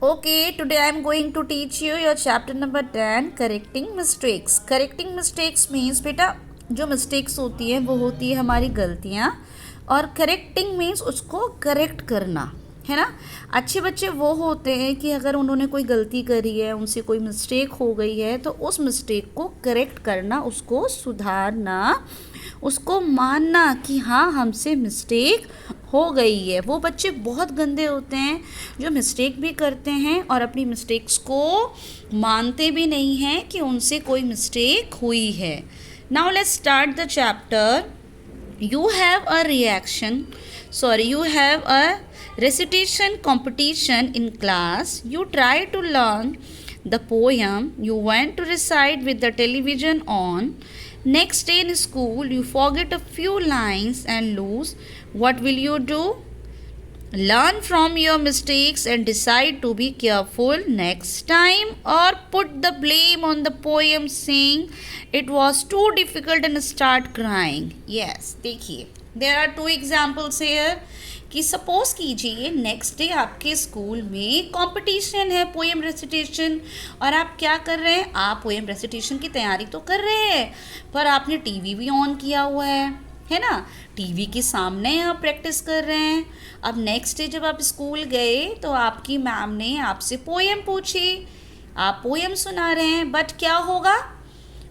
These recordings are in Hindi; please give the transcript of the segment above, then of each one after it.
Okay, today I am going to teach you your chapter number 10, correcting mistakes. Correcting mistakes means बेटा जो mistakes होती है वो होती है हमारी गलतियाँ, और correcting means उसको correct करना, है ना। अच्छे बच्चे वो होते हैं कि अगर उन्होंने कोई गलती करी है, उनसे कोई मिस्टेक हो गई है, तो उस मिस्टेक को करेक्ट करना, उसको सुधारना, उसको मानना कि हाँ हमसे मिस्टेक हो गई है। वो बच्चे बहुत गंदे होते हैं जो मिस्टेक भी करते हैं और अपनी मिस्टेक्स को मानते भी नहीं हैं कि उनसे कोई मिस्टेक हुई है। Now let's start the chapter. You have a you have a recitation competition in class. You try to learn the poem you went to recite with the television on. Next day in school you forget a few lines and lose. What will you do? Learn from your mistakes and decide to be careful next time, or put the blame on the poem saying it was too difficult and start crying. Yes, देखिए there are two examples here कि सपोज कीजिए नेक्स्ट डे आपके स्कूल में कंपटीशन है पोएम रेसिटेशन, और आप क्या कर रहे हैं, आप पोएम रेसिटेशन की तैयारी तो कर रहे हैं पर आपने टीवी भी ऑन किया हुआ है ना। टीवी के सामने आप प्रैक्टिस कर रहे हैं। अब नेक्स्ट डे जब आप स्कूल गए तो आपकी मैम ने आपसे पोएम पूछी, आप पोएम सुना रहे हैं, बट क्या होगा,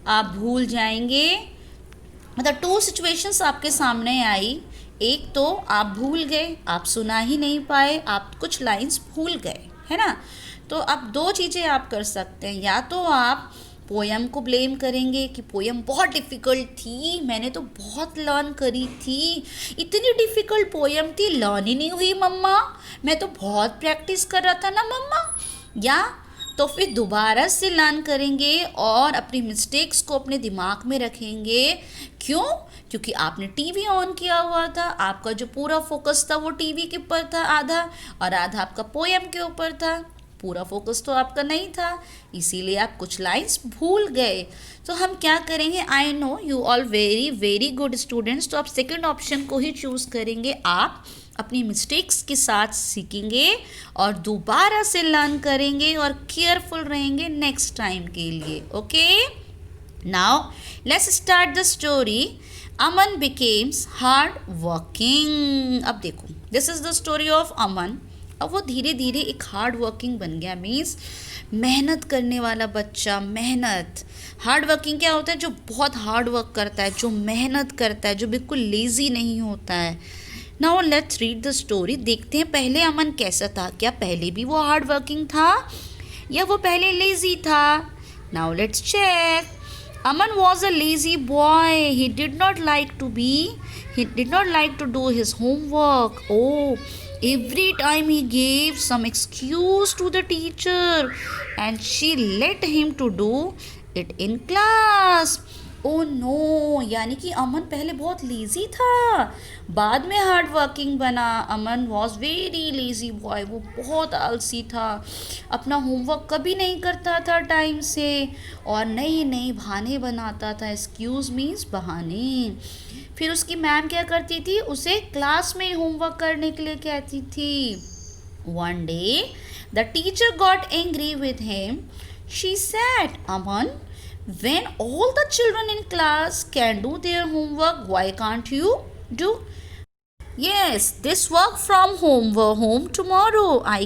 आप भूल जाएंगे। मतलब टू सिचुएशंस आपके सामने आई, एक तो आप भूल गए, आप सुना ही नहीं पाए, आप कुछ लाइंस भूल गए, है ना। तो अब दो चीज़ें आप कर सकते हैं, या तो आप पोएम को ब्लेम करेंगे कि पोएम बहुत डिफ़िकल्ट थी, मैंने तो बहुत लर्न करी थी, इतनी डिफ़िकल्ट पोएम थी, लर्न ही नहीं हुई मम्मा, मैं तो बहुत प्रैक्टिस कर रहा था ना मम्मा। या तो फिर दोबारा से लर्न करेंगे और अपनी मिस्टेक्स को अपने दिमाग में रखेंगे। क्यों? क्योंकि आपने टीवी ऑन किया हुआ था, आपका जो पूरा फोकस था वो टीवी के ऊपर था आधा, और आधा आपका पोएम के ऊपर था। पूरा फोकस तो आपका नहीं था, इसीलिए आप कुछ लाइंस भूल गए। तो हम क्या करेंगे, I know you all very very good students, तो आप सेकंड ऑप्शन को ही चूज़ करेंगे। आप अपनी मिस्टेक्स के साथ सीखेंगे और दोबारा से लर्न करेंगे और केयरफुल रहेंगे नेक्स्ट टाइम के लिए। Okay, now let's start the story. Aman becomes hard working. अब देखो, this is the story of Aman. अब वो धीरे धीरे एक हार्ड वर्किंग बन गया, मीन्स मेहनत करने वाला बच्चा। मेहनत, हार्ड वर्किंग क्या होता है, जो बहुत हार्ड वर्क करता है, जो मेहनत करता है, जो बिल्कुल लेज़ी नहीं होता है। Now let's read the story. देखते हैं पहले अमन कैसा था, क्या पहले भी वो हार्ड वर्किंग था या वो पहले लेज़ी था। Now let's check. Aman was a lazy boy. He did not like to do his homework. Oh, every time he gave some excuse to the teacher and she let him to do it in class. Oh no, यानी कि अमन पहले बहुत लेज़ी था, बाद में हार्ड वर्किंग बना। अमन वॉज वेरी लेज़ी बॉय, वो बहुत आलसी था, अपना होमवर्क कभी नहीं करता था टाइम से और नई नई बहाने बनाता था। एक्सक्यूज़ मीन्स बहाने। फिर उसकी मैम क्या करती थी, उसे क्लास में होमवर्क करने के लिए कहती थी। One day the teacher got angry with him. She said, Aman, when all the children in class can do their homework, why can't you do? Yes, this work from home tomorrow. I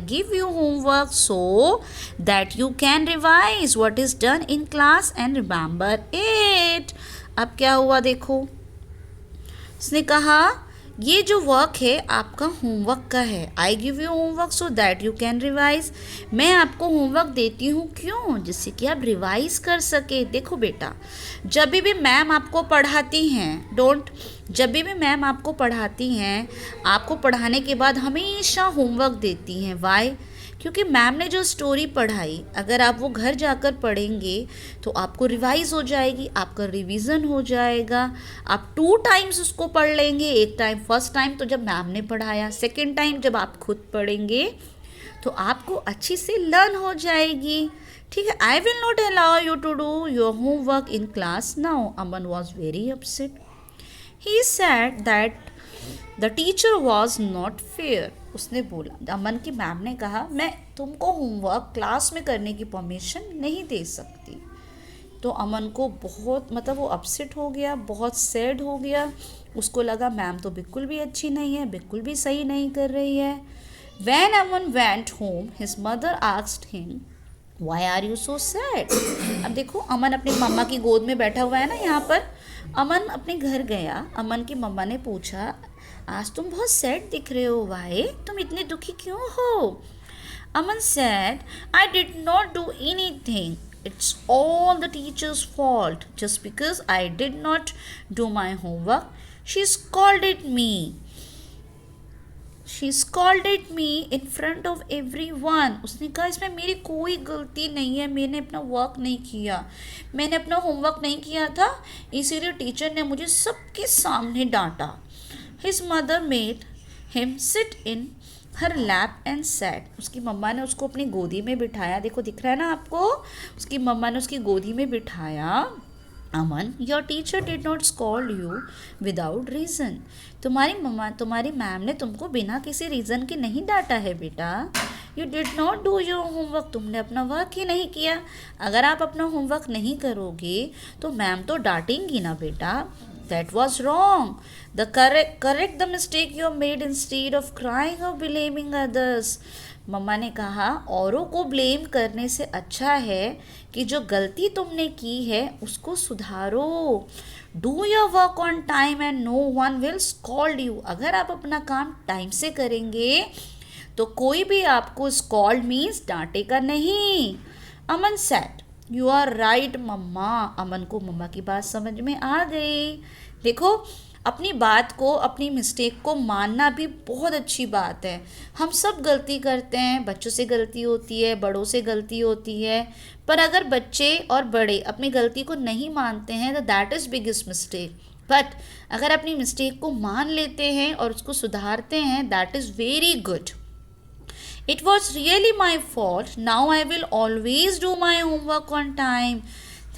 give you homework so that you can revise what is done in class and remember it. अब क्या हुआ देखो, उसने कहा ये जो वर्क है आपका होमवर्क का है। I give you homework so that you can revise. मैं आपको होमवर्क देती हूँ, क्यों? जिससे कि आप रिवाइज कर सके। देखो बेटा, जब भी मैम आपको पढ़ाती हैं, जब भी मैम आपको पढ़ाती हैं, आपको पढ़ाने के बाद हमेशा होमवर्क देती हैं। वाई? क्योंकि मैम ने जो स्टोरी पढ़ाई अगर आप वो घर जाकर पढ़ेंगे तो आपको रिवाइज हो जाएगी, आपका रिवीजन हो जाएगा। आप 2 टाइम्स उसको पढ़ लेंगे, एक टाइम फर्स्ट टाइम तो जब मैम ने पढ़ाया, सेकेंड टाइम जब आप खुद पढ़ेंगे तो आपको अच्छी से लर्न हो जाएगी। ठीक है, I will not allow you to do your homework in class now. Aman was very upset. He said that the teacher was not fair. उसने बोला, अमन की मैम ने कहा, मैं तुमको होमवर्क क्लास में करने की परमिशन नहीं दे सकती। तो अमन को बहुत मतलब वो अपसेट हो गया, बहुत सैड हो गया। उसको लगा मैम तो बिल्कुल भी अच्छी नहीं है, बिल्कुल भी सही नहीं कर रही है। When Aman went home, his mother asked him, Why are you so sad? अब देखो अमन अपनी मम्मा की गोद में बैठा हुआ है ना यहाँ पर। अमन अपने घर गया, अमन की मम्मा ने पूछा, आज तुम बहुत सैड दिख रहे हो, वाई तुम इतने दुखी क्यों हो? Aman said, I did not do anything. It's all the teacher's fault. Just because I did not do my homework, she scolded me. She scolded me in front of everyone. उसने कहा इसमें मेरी कोई गलती नहीं है, मैंने अपना वर्क नहीं किया, मैंने अपना होमवर्क नहीं किया था, इसीलिए टीचर ने मुझे सबके सामने डांटा। His mother made him sit in her lap and sat. उसकी मम्मा ने उसको अपनी गोदी में बिठाया, देखो दिख रहा है ना आपको, उसकी मम्मा ने उसकी गोदी में बिठाया। Aman, your teacher did not scold you without reason. तुम्हारी मैम ने तुमको बिना किसी रीज़न के नहीं डांटा है बेटा। You did not do your homework, तुमने अपना वर्क ही नहीं किया। अगर आप अपना होमवर्क नहीं करोगे तो मैम तो डांटेंगी ना बेटा। That was wrong. Correct the mistake you made instead of crying or blaming others. मम्मा ने कहा औरों को ब्लेम करने से अच्छा है कि जो गलती तुमने की है उसको सुधारो। Do your work on time and no one will scold you. अगर आप अपना काम टाइम से करेंगे तो कोई भी आपको स्कॉल्ड मीन्स डांटेगा नहीं। अमन सेड, यू आर राइट मम्मा। अमन को मम्मा की बात समझ में आ गई। देखो अपनी बात को, अपनी मिस्टेक को मानना भी बहुत अच्छी बात है। हम सब गलती करते हैं, बच्चों से गलती होती है, बड़ों से गलती होती है, पर अगर बच्चे और बड़े अपनी गलती को नहीं मानते हैं तो that is biggest mistake. But अगर अपनी मिस्टेक को मान लेते हैं और उसको सुधारते हैं, that is very good. It was really my fault. Now I will always do my homework on time.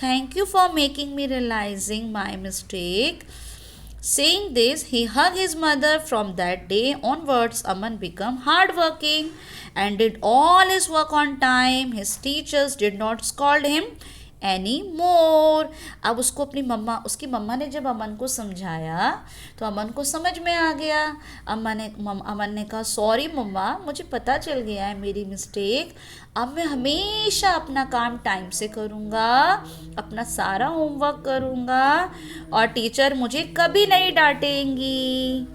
Thank you for making me realizing my mistake. Saying this, he hugged his mother. From that day onwards, Aman became hardworking and did all his work on time. His teachers did not scold him any more. अब उसको अपनी उसकी मम्मा ने जब अमन को समझाया तो अमन को समझ में आ गया। अमन ने कहा, सॉरी मम्मा, मुझे पता चल गया है मेरी मिस्टेक, अब मैं हमेशा अपना काम टाइम से करूँगा, अपना सारा होमवर्क करूँगा और टीचर मुझे कभी नहीं डांटेंगी।